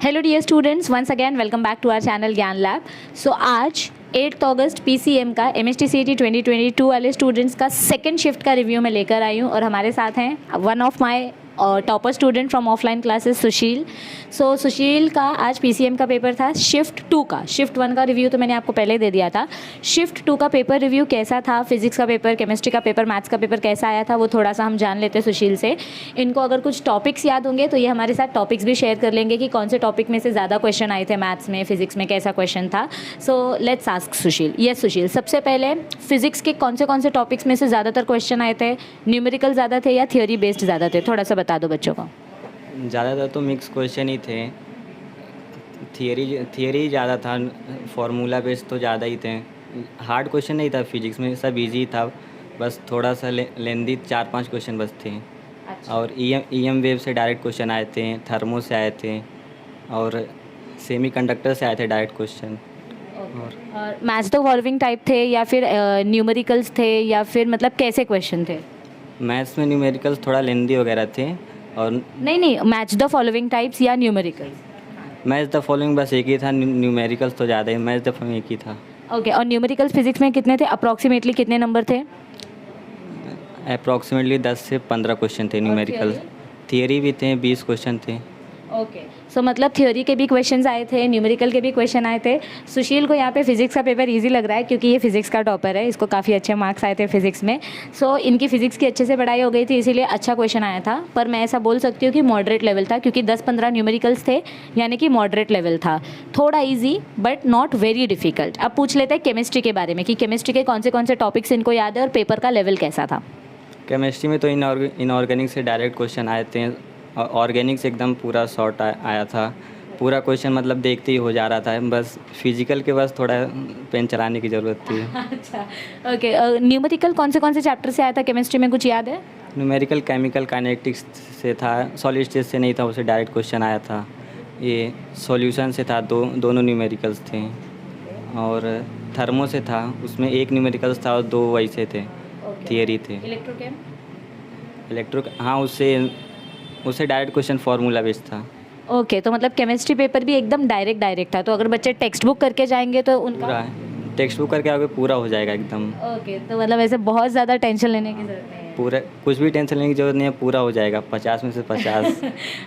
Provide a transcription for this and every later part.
Hello dear students, once again welcome back to our channel Gyan lab. So आज 8 अगस्त PCM का एमएचटीसीईटी 2022 वाले students का second shift का review मैं लेकर आई हूँ और हमारे साथ हैं one of my topper student from offline classes Sushil. So Sushil का आज पीसीएम का पेपर था शिफ्ट 2 का। शिफ्ट 1 का रिव्यू तो मैंने आपको पहले दे दिया था। शिफ्ट 2 का पेपर रिव्यू कैसा था, फिजिक्स का पेपर, केमिस्ट्री का पेपर, मैथ्स का पेपर कैसा आया था, वो थोड़ा सा हम जान लेते हैं सुशील से। इनको अगर कुछ टॉपिक्स याद होंगे तो ये हमारे साथ टॉपिक्स भी शेयर कर लेंगे कि कौन से टॉपिक में से ज़्यादा क्वेश्चन आए थे, मैथ्स में, फिजिक्स में कैसा क्वेश्चन था। So let's ask Sushil. Yes Sushil, सबसे पहले फिजिक्स के कौन से टॉपिक्स में से ज़्यादातर क्वेश्चन आए थे? न्यूमेरिकल ज़्यादा थे या थियोरी बेस्ड ज़्यादा थे? थोड़ा सा बता दो बच्चों को। ज़्यादातर तो मिक्स क्वेश्चन ही थे। थियरी ज़्यादा था, फार्मूला बेस्ड तो ज़्यादा ही थे। हार्ड क्वेश्चन नहीं था फिजिक्स में, सब इजी था, बस थोड़ा सा लेंदी 4-5 क्वेश्चन बस थे। अच्छा। और ईएम वेव से डायरेक्ट क्वेश्चन आए थे, थर्मो से आए थे और सेमीकंडक्टर से आए थे डायरेक्ट क्वेश्चन। और मैच द फॉलोइंग टाइप थे या फिर न्यूमेरिकल्स थे या फिर मतलब कैसे क्वेश्चन थे? मैथ्स में न्यूमेरिकल्स थोड़ा लेंदी वगैरह थे। और नहीं, मैच द फॉलोइंग टाइप्स या न्यूमेरिकल्स? मैच द फॉलोइंग बस एक ही था, न्यूमेरिकल्स तो ज़्यादा ही, मैच द फॉलोइंग एक ही था। ओके। और न्यूमेरिकल्स फिजिक्स में कितने थे? अप्रॉक्सीमेटली कितने नंबर थे? अप्रॉक्सीमेटली 10 से 15 क्वेश्चन थे न्यूमेरिकल। थियरी भी थे, 20 क्वेश्चन थे। ओके। सो मतलब थ्योरी के भी क्वेश्चंस आए थे, न्यूमेरिकल के भी क्वेश्चन आए थे। सुशील को यहाँ पे फिजिक्स का पेपर इजी लग रहा है क्योंकि ये फिजिक्स का टॉपर है, इसको काफ़ी अच्छे मार्क्स आए थे फिजिक्स में। सो इनकी फिजिक्स की अच्छे से पढ़ाई हो गई थी, इसीलिए अच्छा क्वेश्चन आया था। पर मैं ऐसा बोल सकती हूँ कि मॉडरेट लेवल था क्योंकि 10-15 न्यूमेरिकल्स थे, यानी कि मॉडरेट लेवल था। थोड़ा easy but not very difficult. अब पूछ लेते हैं केमिस्ट्री के बारे में कि केमिस्ट्री के कौन से टॉपिक्स इनको याद है और पेपर का लेवल कैसा था? केमिस्ट्री में तो इनऑर्गेनिक से डायरेक्ट क्वेश्चन आए थे। ऑर्गेनिक से एकदम पूरा शॉर्ट आया था। पूरा क्वेश्चन मतलब देखते ही हो जा रहा था, बस फिजिकल के बस थोड़ा पेन चलाने की ज़रूरत थी। अच्छा, ओके। न्यूमेरिकल कौन से चैप्टर से आया था केमिस्ट्री में, कुछ याद है? न्यूमेरिकल केमिकल काइनेटिक्स से था, सॉलिड स्टेट से नहीं था, उसे डायरेक्ट क्वेश्चन आया था। ये सॉल्यूशन से था, दोनों न्यूमेरिकल्स थे। और थर्मो से था, उसमें एक न्यूमेरिकल्स था और 2 वैसे थे, थियरी थे। इलेक्ट्रो हाँ, उससे डायरेक्ट क्वेश्चन फार्मूला बेस्ड था। ओके। तो मतलब केमिस्ट्री पेपर भी एकदम डायरेक्ट था, तो अगर बच्चे टेक्स्ट बुक करके जाएंगे तो उनका पूरा टेक्स्ट बुक करके आगे पूरा हो जाएगा एकदम। ओके। तो मतलब ऐसे बहुत ज़्यादा टेंशन लेने की ज़रूरत नहीं है। पूरा कुछ भी टेंशन लेने की जरूरत नहीं है, पूरा हो जाएगा 50 में से 50।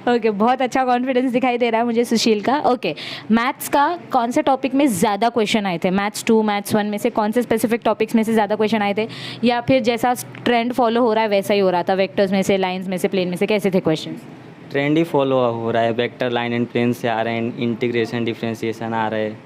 ओके, बहुत अच्छा कॉन्फिडेंस दिखाई दे रहा है मुझे सुशील का। ओके। मैथ्स का कौन से टॉपिक में ज़्यादा क्वेश्चन आए थे? मैथ्स 2, मैथ्स 1 में से कौन से स्पेसिफिक टॉपिक्स में से ज़्यादा क्वेश्चन आए थे, या फिर जैसा ट्रेंड फॉलो हो रहा है वैसा ही हो रहा था? वेक्टर्स में से, लाइन्स में से, प्लेन में से, कैसे थे क्वेश्चन? ट्रेंड ही फॉलो हो रहा है, वेक्टर, लाइन एंड प्लेन से आ रहे हैं, इंटीग्रेशन, डिफरेंशिएशन आ रहे हैं,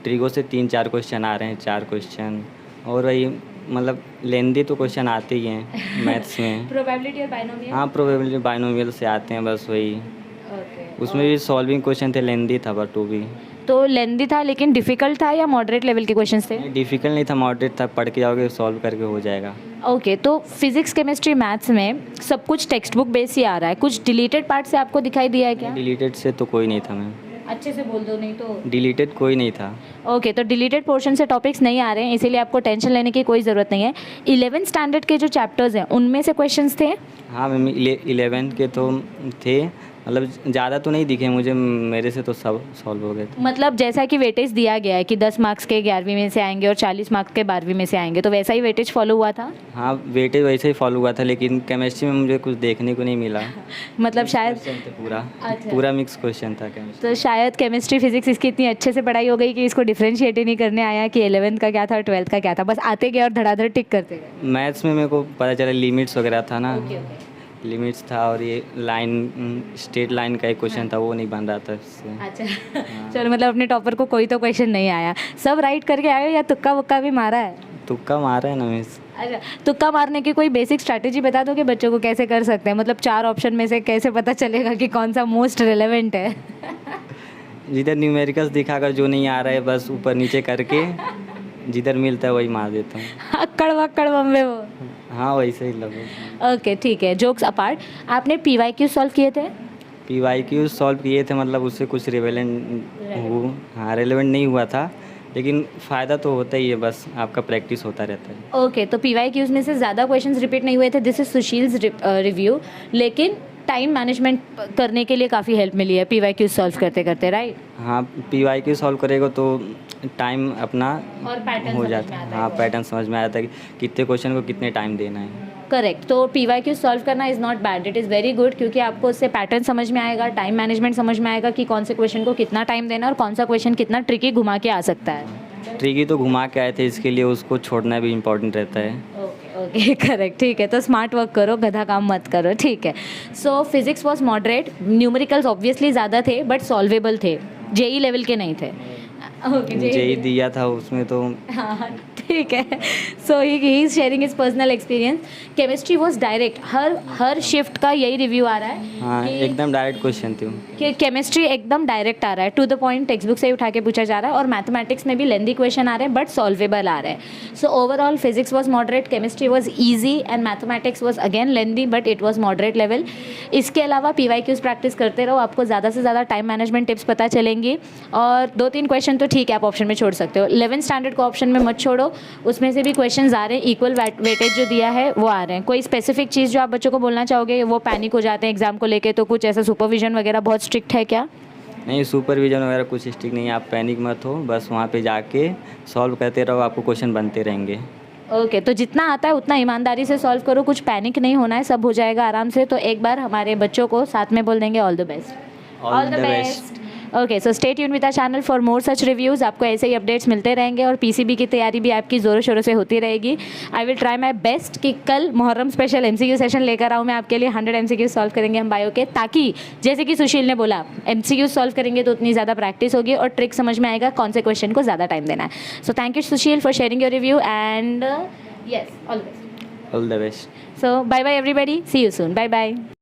ट्रिगो से 3-4 क्वेश्चन आ रहे हैं, 4 क्वेश्चन। और वही मतलब लेंदी तो क्वेश्चन आते ही हैं मैथ्स में। प्रोबेबिलिटी और बाइनोमियल? हाँ, प्रोबेबिलिटी बाइनोमियल से आते हैं, बस वही। ओके। उसमें भी सॉल्विंग क्वेश्चन थे, लेंदी था बट वो भी। तो लेंदी था लेकिन डिफिकल्ट था या मॉडरेट लेवल के क्वेश्चंस थे? डिफ़िकल्ट नहीं था, मॉडरेट था, पढ़ के जाओगे सॉल्व करके हो जाएगा। ओके। तो फिजिक्स, केमिस्ट्री, मैथ्स में सब कुछ टेक्स्ट बुक बेस ही आ रहा है, कुछ डिलीटेड पार्ट से आपको दिखाई दिया है क्या? डिलीटेड से तो कोई नहीं था मैम, अच्छे से बोल दो, नहीं तो। डिलीटेड कोई नहीं था। ओके। तो डिलीटेड पोर्शन से टॉपिक्स नहीं आ रहे हैं, इसीलिए आपको टेंशन लेने की कोई ज़रूरत नहीं है। 11th स्टैंडर्ड के जो चैप्टर्स हैं उनमें से क्वेश्चंस थे? हाँ मैम, 11 के तो थे, मतलब ज़्यादा तो नहीं दिखे मुझे, मेरे से तो सब सॉल्व हो गए थे। मतलब जैसा कि वेटेज दिया गया है कि 10 मार्क्स के 11वीं में से आएंगे और 40 मार्क्स के 12वीं में से आएंगे, तो वैसा ही वेटेज फॉलो हुआ था? हाँ, वेटेज वैसे ही फॉलो हुआ था, लेकिन केमिस्ट्री में मुझे कुछ देखने को नहीं मिला। मतलब शायद पूरा अच्छा। पूरा मिक्स क्वेश्चन था केमिस्ट्री। तो शायद केमिस्ट्री फिजिक्स इसकी इतनी अच्छे से पढ़ाई हो गई कि इसको डिफ्रेंशिएट ही नहीं करने आया कि 11th का क्या था, 12th का क्या था, बस आते गए और धड़ाधड़ टिक करते गए। मैथ्स में मेरे को पता चला लिमिट्स वगैरह था ना, लिमिट्स था, और ये लाइन, स्ट्रेट लाइन का एक क्वेश्चन था, वो नहीं बन रहा था इससे। अच्छा। चलो, मतलब अपने टॉपर को कोई तो क्वेश्चन नहीं आया, सब राइट करके आए हो या तुक्का वुक्का भी मारा है? तुक्का मारा है ना मिस। अच्छा, तुक्का मारने की कोई बेसिक स्ट्रैटेजी बता दो कि बच्चों को कैसे कर सकते हैं, मतलब 4 ऑप्शन में से कैसे पता चलेगा कि कौन सा मोस्ट रिलेवेंट है? जिधर न्यूमेरिकल्स दिखाकर जो नहीं आ रहा है बस ऊपर नीचे करके जिधर मिलता है वही मार देता हूँ। अक्कड़ बम्बे वो। हाँ, वैसे ही लगभग। ओके, ठीक है। जोक्स अपार्ट, आपने PYQ सॉल्व किए थे? PYQ सॉल्व किए थे, मतलब उससे कुछ रेलेवेंट नहीं हुआ था, लेकिन फ़ायदा तो होता ही है, बस आपका प्रैक्टिस होता रहता है। ओके। तो PYQs में से ज़्यादा क्वेश्चंस रिपीट नहीं हुए थे, दिस इज सुशील्स रिव्यू, लेकिन टाइम मैनेजमेंट करने के लिए काफ़ी हेल्प मिली है PYQ सॉल्व करते करते, राइट? हाँ, PYQ सॉल्व करेगा तो टाइम अपना और पैटर्न हो समझ जाता में है। आता है। हाँ, पैटर्न समझ में आता है कि कितने क्वेश्चन को कितने टाइम देना है। करेक्ट। तो PYQ सॉल्व करना is not bad, it is very good, क्योंकि आपको उससे पैटर्न समझ में आएगा, टाइम मैनेजमेंट समझ में आएगा कि कौन से क्वेश्चन को कितना टाइम देना है और कौन सा क्वेश्चन कितना ट्रिकी घुमा के आ सकता है। ट्रिकी तो घुमा के आए थे, इसके लिए उसको छोड़ना भी इम्पोर्टेंट रहता है। ओके ओके करेक्ट, ठीक है। तो स्मार्ट वर्क करो, गधा काम मत करो, ठीक है। सो physics was moderate, numericals obviously ज़्यादा थे बट सॉल्वेबल थे, जेई लेवल के नहीं थे। ओके, जेई दिया था उसमें तो हाँ ठीक है। So he is sharing his personal experience. Chemistry was direct, हर शिफ्ट का यही रिव्यू आ रहा है हाँ, कि एकदम डायरेक्ट क्वेश्चन थे। कि केमिस्ट्री एकदम डायरेक्ट आ रहा है, to the point, textbook से ही उठा के पूछा जा रहा है, और मैथमेटिक्स में भी लेंदी क्वेश्चन आ रहे हैं बट सॉल्वेबल आ रहे हैं। So overall physics was moderate, chemistry was easy and mathematics was again lengthy but it was moderate level. इसके अलावा PYQs प्रैक्टिस करते रहो, आपको ज़्यादा से ज़्यादा टाइम मैनेजमेंट टिप्स पता चलेंगी। और 2-3 क्वेश्चन तो ठीक है आप ऑप्शन में छोड़ सकते हो, 11th स्टैंडर्ड को ऑप्शन में मत छोड़ो, उसमें से भी क्वेश्चंस आ रहे हैं, इक्वल वेटेज जो दिया है वो आ रहे हैं। कोई स्पेसिफिक चीज़ जो आप बच्चों को बोलना चाहोगे, वो पैनिक हो जाते हैं एग्जाम को लेके, तो कुछ ऐसा सुपरविजन वगैरह बहुत स्ट्रिक्ट है क्या? नहीं, सुपरविजन वगैरह कुछ स्ट्रिक्ट नहीं है, आप पैनिक मत हो, बस वहाँ पे जाके सॉल्व करते रहो, आपको क्वेश्चन बनते रहेंगे। ओके तो जितना आता है उतना ईमानदारी से सॉल्व करो, कुछ पैनिक नहीं होना है, सब हो जाएगा आराम से। तो एक बार हमारे बच्चों को साथ में बोल देंगे all the best. All the best. Okay, so stay tune with our channel for more such reviews. आपको ऐसे ही अपडेट्स मिलते रहेंगे और PCB की तैयारी भी आपकी ज़ोरों शोरों से होती रहेगी। I will try my best कि कल मुहर्रम स्पेशल MCQ सेशन लेकर आऊँ मैं आपके लिए। 100 MCQ सॉल्व करेंगे हम बायो के, ताकि जैसे कि सुशील ने बोला MCQ सॉल्व करेंगे तो उतनी ज़्यादा प्रैक्टिस होगी और ट्रिक समझ में आएगा कौन से क्वेश्चन को ज़्यादा टाइम देना है। So thank you Sushil for sharing your review and yes, all the best. All the best. So bye bye everybody, see you soon, bye bye.